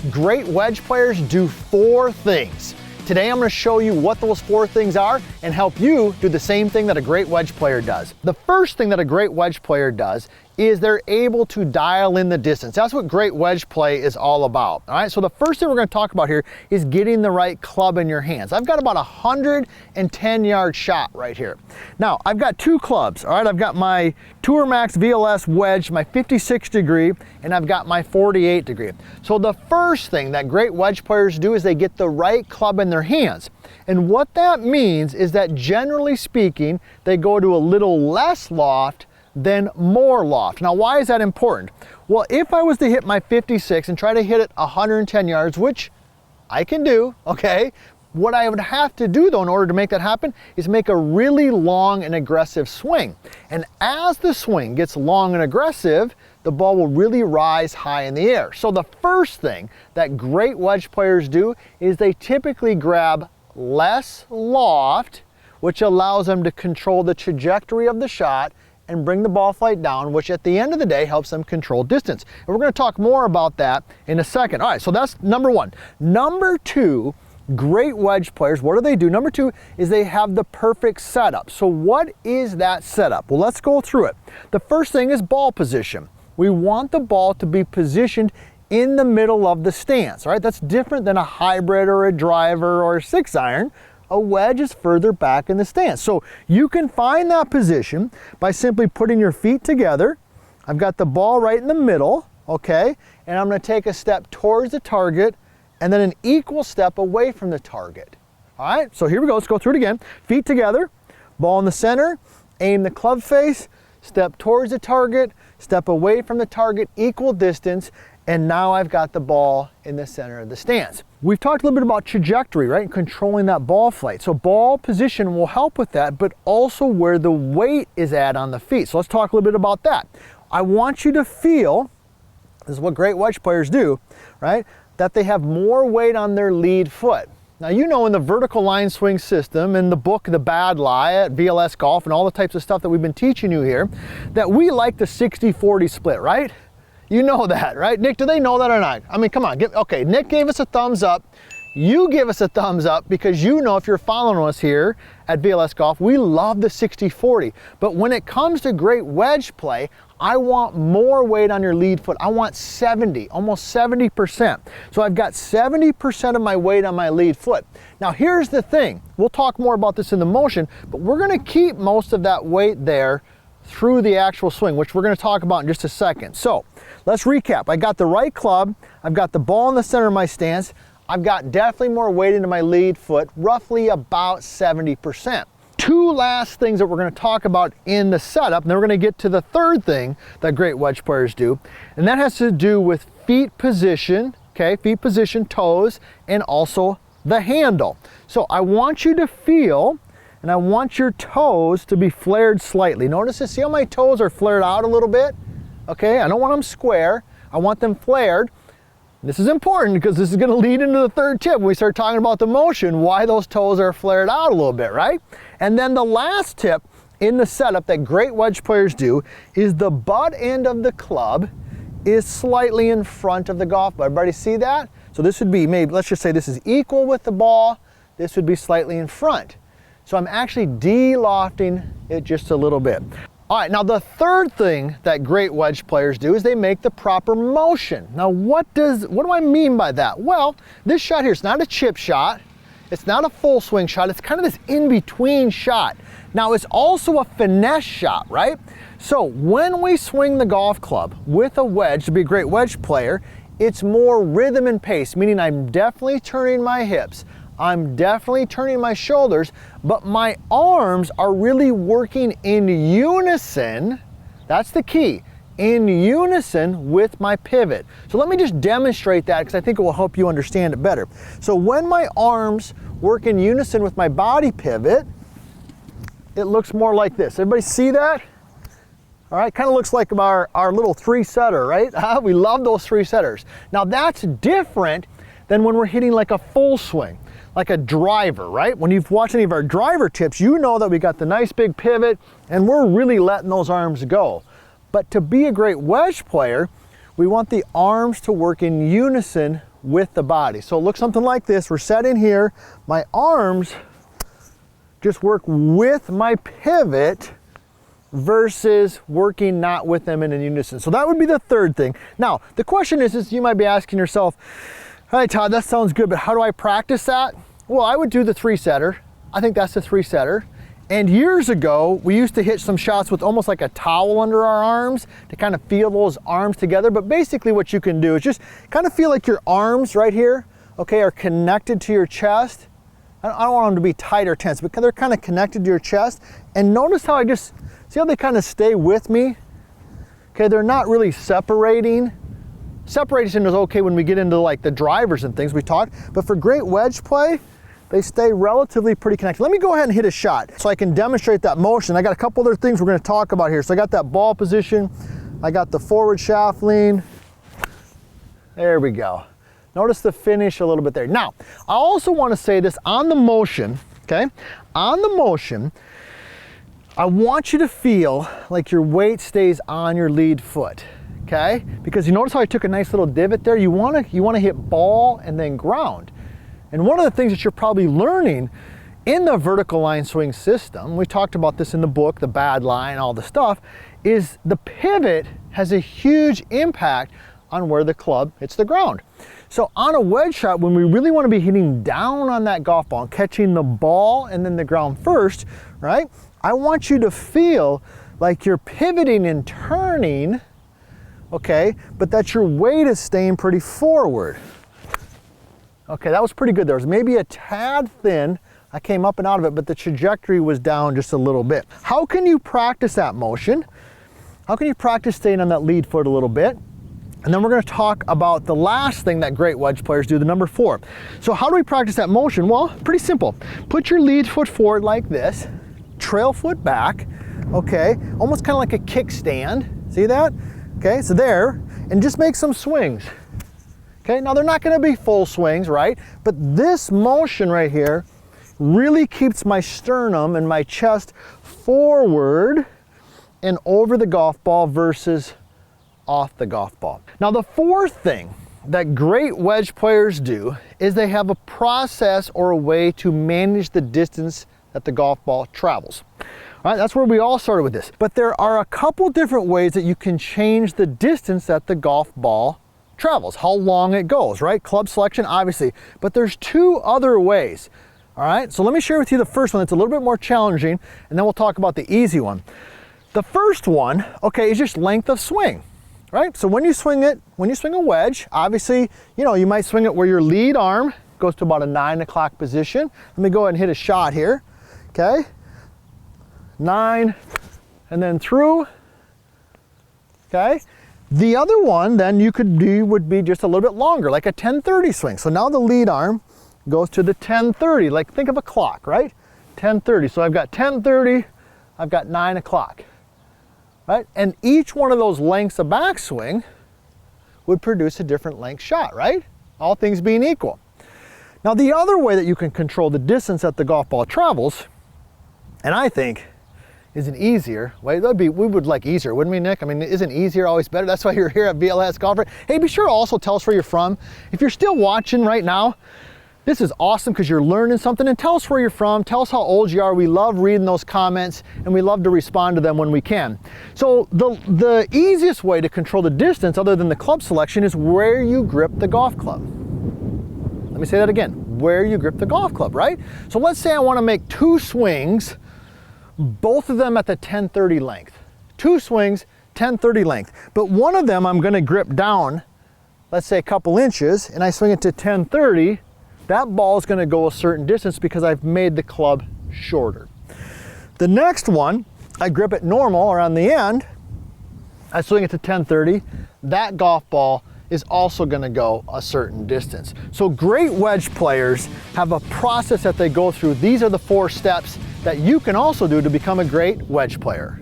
great wedge players do 4 things. Today I'm going to show you what those 4 things are and help you do the same thing that a great wedge player does. The first thing that a great wedge player does is they're able to dial in the distance. That's what great wedge play is all about. All right, so the first thing we're going to talk about here is getting the right club in your hands. I've got about a 110-yard shot right here. Now, I've got 2 clubs. All right, I've got my Tour Max VLS wedge, my 56 degree, and I've got my 48 degree. So the first thing that great wedge players do is they get the right club in their hands. And what that means is that generally speaking, they go to a little less loft than more loft. Now, why is that important? Well, if I was to hit my 56 and try to hit it 110 yards, which I can do, okay, what I would have to do though in order to make that happen is make a really long and aggressive swing. And as the swing gets long and aggressive, the ball will really rise high in the air. So the first thing that great wedge players do is they typically grab less loft, which allows them to control the trajectory of the shot and bring the ball flight down, which at the end of the day helps them control distance. And we're going to talk more about that in a second. All right, so that's number 1. Number 2, great wedge players, what do? Number 2 is they have the perfect setup. So what is that setup? Well, let's go through it. The first thing is ball position. We want the ball to be positioned in the middle of the stance. All right, that's different than a hybrid or a driver or a 6-iron. A wedge is further back in the stance. So you can find that position by simply putting your feet together. I've got the ball right in the middle, okay? And I'm going to take a step towards the target and then an equal step away from the target. All right, so here we go. Let's go through it again. Feet together, ball in the center, aim the club face, step towards the target, step away from the target, equal distance, and now I've got the ball in the center of the stance. We've talked a little bit about trajectory, right? And controlling that ball flight. So ball position will help with that, but also where the weight is at on the feet. So let's talk a little bit about that. I want you to feel, this is what great wedge players do, right? That they have more weight on their lead foot. Now, you know, in the vertical line swing system, in the book, The Bad Lie at VLS Golf and all the types of stuff that we've been teaching you here, that we like the 60-40 split, right? You know that, right? Nick, do they know that or not? I mean, come on. Okay, Nick gave us a thumbs up. You give us a thumbs up because you know, if you're following us here at VLS Golf, we love the 60-40. But when it comes to great wedge play, I want more weight on your lead foot. I want 70, almost 70%. So I've got 70% of my weight on my lead foot. Now here's the thing. We'll talk more about this in the motion, but we're going to keep most of that weight there through the actual swing, which we're going to talk about in just a second. So let's recap. I got the right club. I've got the ball in the center of my stance. I've got definitely more weight into my lead foot, roughly about 70%. 2 last things that we're going to talk about in the setup, and then we're going to get to the third thing that great wedge players do, and that has to do with feet position, okay, feet position, toes, and also the handle. So I want you to feel, and I want your toes to be flared slightly. Notice this, see how my toes are flared out a little bit? Okay, I don't want them square, I want them flared. This is important because this is going to lead into the third tip when we start talking about the motion, why those toes are flared out a little bit, right? And then the last tip in the setup that great wedge players do is the butt end of the club is slightly in front of the golf ball. Everybody see that? So this would be maybe, let's just say this is equal with the ball, this would be slightly in front. So I'm actually de-lofting it just a little bit. All right, now the third thing that great wedge players do is they make the proper motion. Now what do I mean by that? Well, this shot here, it's not a chip shot, it's not a full swing shot, it's kind of this in-between shot. Now it's also a finesse shot, right? So when we swing the golf club with a wedge to be a great wedge player, it's more rhythm and pace, meaning I'm definitely turning my hips, I'm definitely turning my shoulders, but my arms are really working in unison. That's the key, in unison with my pivot. So let me just demonstrate that because I think it will help you understand it better. So when my arms work in unison with my body pivot, it looks more like this. Everybody see that? All right, kind of looks like our little 3-setter, right? We love those 3-setters. Now that's different than when we're hitting like a full swing, like a driver, right? When you've watched any of our driver tips, you know that we got the nice big pivot and we're really letting those arms go. But to be a great wedge player, we want the arms to work in unison with the body. So it looks something like this. We're set in here. My arms just work with my pivot versus working not with them in unison. So that would be the third thing. Now, the question is you might be asking yourself, all right, Todd, that sounds good, but how do I practice that? Well, I would do the 3-setter. I think that's the 3-setter. And years ago, we used to hit some shots with almost like a towel under our arms to kind of feel those arms together. But basically what you can do is just kind of feel like your arms right here, okay, are connected to your chest. I don't want them to be tight or tense, but they're kind of connected to your chest. And notice how see how they kind of stay with me? Okay, they're not really separating. Separation is okay when we get into like the drivers and things we talked, but for great wedge play, they stay relatively pretty connected. Let me go ahead and hit a shot so I can demonstrate that motion. I got a couple other things we're going to talk about here. So I got that ball position, I got the forward shaft lean. There we go. Notice the finish a little bit there. Now, I also want to say this on the motion, okay? On the motion, I want you to feel like your weight stays on your lead foot, okay? Because you notice how I took a nice little divot there? You want to hit ball and then ground. And one of the things that you're probably learning in the vertical line swing system, we talked about this in the book, the bad line, all the stuff, is the pivot has a huge impact on where the club hits the ground. So on a wedge shot, when we really want to be hitting down on that golf ball and catching the ball and then the ground first, right? I want you to feel like you're pivoting and turning, okay, but that your weight is staying pretty forward. Okay, that was pretty good. There was maybe a tad thin. I came up and out of it, but the trajectory was down just a little bit. How can you practice that motion? How can you practice staying on that lead foot a little bit? And then we're going to talk about the last thing that great wedge players do, the number 4. So how do we practice that motion? Well, pretty simple. Put your lead foot forward like this, trail foot back, okay, almost kind of like a kickstand. See that? Okay, so there, and just make some swings. Okay, now they're not going to be full swings, right? But this motion right here really keeps my sternum and my chest forward and over the golf ball versus off the golf ball. Now the fourth thing that great wedge players do is they have a process or a way to manage the distance that the golf ball travels. All right, that's where we all started with this. But there are a couple different ways that you can change the distance that the golf ball travels, how long it goes, right? Club selection, obviously, but there's 2 other ways. All right, so let me share with you the first one that's a little bit more challenging, and then we'll talk about the easy one. The first one, okay, is just length of swing, right? So when you swing a wedge, obviously, you might swing it where your lead arm goes to about a 9 o'clock position. Let me go ahead and hit a shot here, okay? 9, and then through, okay? The other one then you could do would be just a little bit longer, like a 10:30 swing. So now the lead arm goes to the 10:30, like think of a clock, right? 10:30. So I've got 10:30, I've got 9 o'clock, right? And each one of those lengths of backswing would produce a different length shot, right? All things being equal. Now the other way that you can control the distance that the golf ball travels, and I think is an easier way. We would like easier, wouldn't we, Nick? I mean, isn't easier always better? That's why you're here at BLS Golfer. Hey, be sure to also tell us where you're from. If you're still watching right now, this is awesome because you're learning something, and tell us where you're from, tell us how old you are. We love reading those comments and we love to respond to them when we can. So the easiest way to control the distance other than the club selection is where you grip the golf club. Let me say that again, where you grip the golf club, right? So let's say I want to make 2 swings, both of them at the 10:30 length. 2 swings, 10:30 length. But one of them I'm going to grip down, let's say a couple inches, and I swing it to 10:30, that ball is going to go a certain distance because I've made the club shorter. The next one, I grip it normal around the end, I swing it to 10:30, that golf ball is also going to go a certain distance. So great wedge players have a process that they go through. These are the 4 steps that you can also do to become a great wedge player.